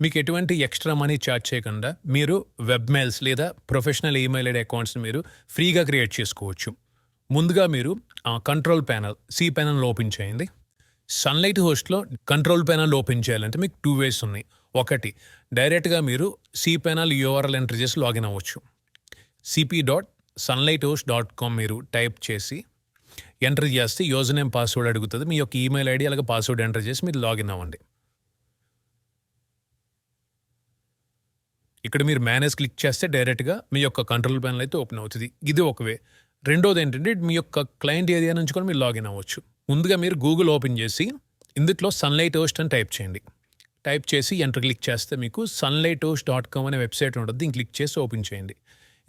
మీకు ఎటువంటి extra money charge చేయకుండా మీరు వెబ్ మెయిల్స్ లేదా ప్రొఫెషనల్ ఈమెయిల్ ఐడి అకౌంట్స్ని మీరు ఫ్రీగా క్రియేట్ చేసుకోవచ్చు. ముందుగా మీరు కంట్రోల్ ప్యానల్ సి-ప్యానల్ ఓపెన్ చేయండి. సన్లైట్ హోస్ట్లో కంట్రోల్ ప్యానల్ ఓపెన్ చేయాలంటే మీకు 2 ways ఉన్నాయి. ఒకటి, డైరెక్ట్గా మీరు సి-ప్యానల్ URL ఎంటర్ చేసి లాగిన్ అవ్వచ్చు. cp.sunlighthost.com మీరు టైప్ చేసి ఎంటర్ చేస్తే యూజర్ నేమ్ పాస్వర్డ్ అడుగుతుంది. మీ యొక్క ఈమెయిల్ ఐడి అలాగే పాస్వర్డ్ ఎంటర్ చేసి మీరు లాగిన్ అవ్వండి. ఇక్కడ మీరు మేనేజ్ క్లిక్ చేస్తే డైరెక్ట్గా మీ యొక్క కంట్రోల్ ప్యానల్ అయితే ఓపెన్ అవుతుంది. ఇది ఒక వే. రెండోది ఏంటంటే మీ యొక్క క్లయింట్ ఏరియా నుంచి కూడా మీరు లాగిన్ అవ్వచ్చు. ముందుగా మీరు గూగుల్ ఓపెన్ చేసి ఇందులో సన్లైట్ హోస్ట్ అని టైప్ చేయండి. టైప్ చేసి ఎంటర్ క్లిక్ చేస్తే మీకు sunlighthost.com అనే వెబ్సైట్ ఉంటుంది. దీన్ని క్లిక్ చేసి ఓపెన్ చేయండి.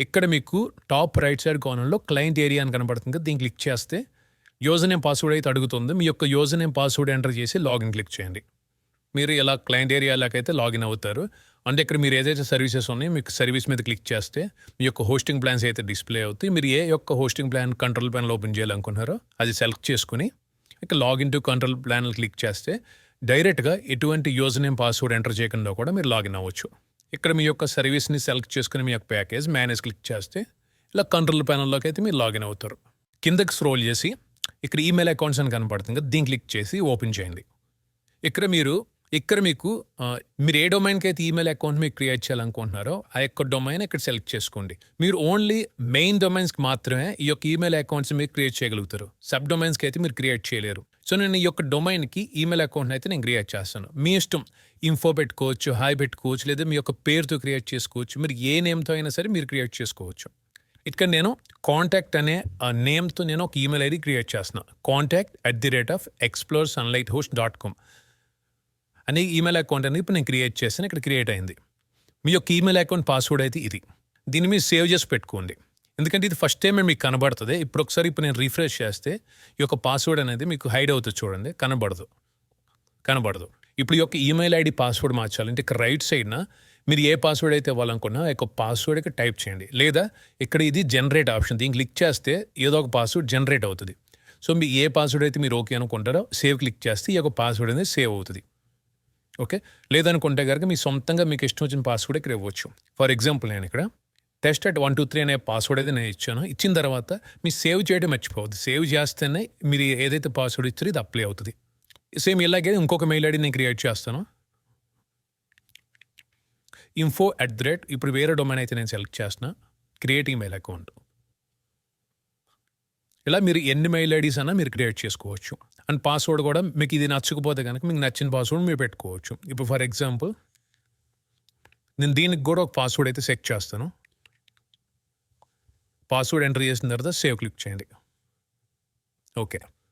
ఇక్కడ మీకు టాప్ రైట్ సైడ్ కార్నర్లో క్లయింట్ ఏరియా అని కనబడుతుంది. దీన్ని క్లిక్ చేస్తే యూజర్ నేమ్ పాస్వర్డ్ అయితే అడుగుతుంది. మీ యొక్క యూజర్ నేమ్ పాస్వర్డ్ ఎంటర్ చేసి లాగిన్ క్లిక్ చేయండి. మీరు ఇలా క్లయింట్ ఏరియాలోకైతే లాగిన్ అవుతారు. అంటే ఇక్కడ మీరు ఏదైతే సర్వీసెస్ ఉన్నాయో మీకు సర్వీస్ మీద క్లిక్ చేస్తే మీ యొక్క హోస్టింగ్ ప్లాన్స్ అయితే డిస్ప్లే అవుతాయి. మీరు ఏ యొక్క hosting plan control panel open చేయాలనుకుంటున్నారో అది సెలెక్ట్ చేసుకుని ఇక login to control plan click చేస్తే డైరెక్ట్గా ఎటువంటి యూజర్ నేమ్ పాస్వర్డ్ ఎంటర్ చేయకుండా కూడా మీరు లాగిన్ అవ్వచ్చు. ఇక్కడ మీ యొక్క సర్వీస్ని సెలెక్ట్ చేసుకుని మీ యొక్క ప్యాకేజ్ మేనేజ్ క్లిక్ చేస్తే ఇలా కంట్రోల్ ప్యానల్లోకి అయితే మీరు లాగిన్ అవుతారు. కిందకి స్క్రోల్ చేసి ఇక్కడ ఈమెయిల్ అకౌంట్స్ అని కనపడుతుంది కదా, దీన్ని క్లిక్ చేసి ఓపెన్ చేయండి. ఇక్కడ మీకు మీరు ఏ డొమైన్కి అయితే ఈమెయిల్ అకౌంట్ మీకు క్రియేట్ చేయాలనుకుంటున్నారో ఆ యొక్క డొమైన్ ఇక్కడ సెలెక్ట్ చేసుకోండి. మీరు ఓన్లీ మెయిన్ డొమైన్స్కి మాత్రమే ఈ యొక్క ఈమెయిల్ అకౌంట్స్ మీరు క్రియేట్ చేయగలుగుతారు. సబ్ డొమైన్స్కి అయితే మీరు క్రియేట్ చేయలేరు. సో నేను ఈ యొక్క డొమైన్కి ఈమెయిల్ అకౌంట్ అయితే నేను క్రియేట్ చేస్తాను. మీ ఇష్టం, ఇన్ఫో పెట్టుకోవచ్చు, హాయ్ పెట్టుకోవచ్చు, లేదా మీ యొక్క పేరుతో క్రియేట్ చేసుకోవచ్చు. మీరు ఏ నేమ్తో అయినా సరే మీరు క్రియేట్ చేసుకోవచ్చు. ఇక్కడ నేను కాంటాక్ట్ అనే నేమ్తో నేను ఒక ఈమెయిల్ ఐడి క్రియేట్ చేస్తున్నాను. contact@exploresunlighthost.com అనే ఈమెయిల్ అకౌంట్ అనేది ఇప్పుడు నేను క్రియేట్ చేస్తాను. ఇక్కడ క్రియేట్ అయింది. మీ యొక్క ఈమెయిల్ అకౌంట్ పాస్వర్డ్ అయితే ఇది. దీన్ని మీరు సేవ్ చేసి పెట్టుకోండి. ఎందుకంటే ఇది ఫస్ట్ టైం మీకు కనబడుతుంది. ఇప్పుడు నేను రిఫ్రెష్ చేస్తే ఈ యొక్క పాస్వర్డ్ అనేది మీకు హైడ్ అవుతుంది. చూడండి, కనబడదు. ఇప్పుడు ఈ యొక్క ఈమెయిల్ ఐడి పాస్వర్డ్ మార్చాలంటే ఇక్కడ రైట్ సైడ్న మీరు ఏ పాస్వర్డ్ అయితే ఇవ్వాలనుకున్నా ఆ యొక్క పాస్వర్డ్ ఇక్కడ టైప్ చేయండి. లేదా ఇక్కడ ఇది జనరేట్ ఆప్షన్, దీన్ని క్లిక్ చేస్తే ఏదో ఒక పాస్వర్డ్ జనరేట్ అవుతుంది. సో మీ ఏ పాస్వర్డ్ అయితే మీరు ఓకే అనుకుంటారో సేవ్ క్లిక్ చేస్తే ఈ యొక్క పాస్వర్డ్ అనేది సేవ్ అవుతుంది. ఓకే, లేదనుకుంటే కనుక మీ సొంతంగా మీకు ఇష్టం వచ్చిన పాస్వర్డ్ ఇక్కడ ఇవ్వచ్చు. ఫర్ ఎగ్జాంపుల్ నేను ఇక్కడ test@123 అనే పాస్వర్డ్ అయితే నేను ఇచ్చాను. ఇచ్చిన తర్వాత మీరు సేవ్ చేయడం మర్చిపోవద్దు. సేవ్ చేస్తేనే మీరు ఏదైతే పాస్వర్డ్ ఇచ్చారో ఇది అప్లై అవుతుంది. సేమ్ ఇలాగే ఇంకొక మెయిల్ ఐడి నేను క్రియేట్ చేస్తాను. info@ ఇప్పుడు వేరే డొమైన్ అయితే నేను సెలెక్ట్ చేస్తున్నా. Create email account. ఇలా మీరు ఎన్ని మెయిల్ ఐడీస్ అన్నా మీరు క్రియేట్ చేసుకోవచ్చు. అండ్ పాస్వర్డ్ కూడా మీకు ఇది నచ్చకపోతే కనుక మీకు నచ్చిన పాస్వర్డ్ మీరు పెట్టుకోవచ్చు. ఇప్పుడు ఫర్ ఎగ్జాంపుల్ నేను దీనికి కూడా ఒక పాస్వర్డ్ అయితే సెట్ చేస్తాను. పాస్వర్డ్ ఎంటర్ చేసిన తర్వాత సేవ్ క్లిక్ చేయండి. ఓకే,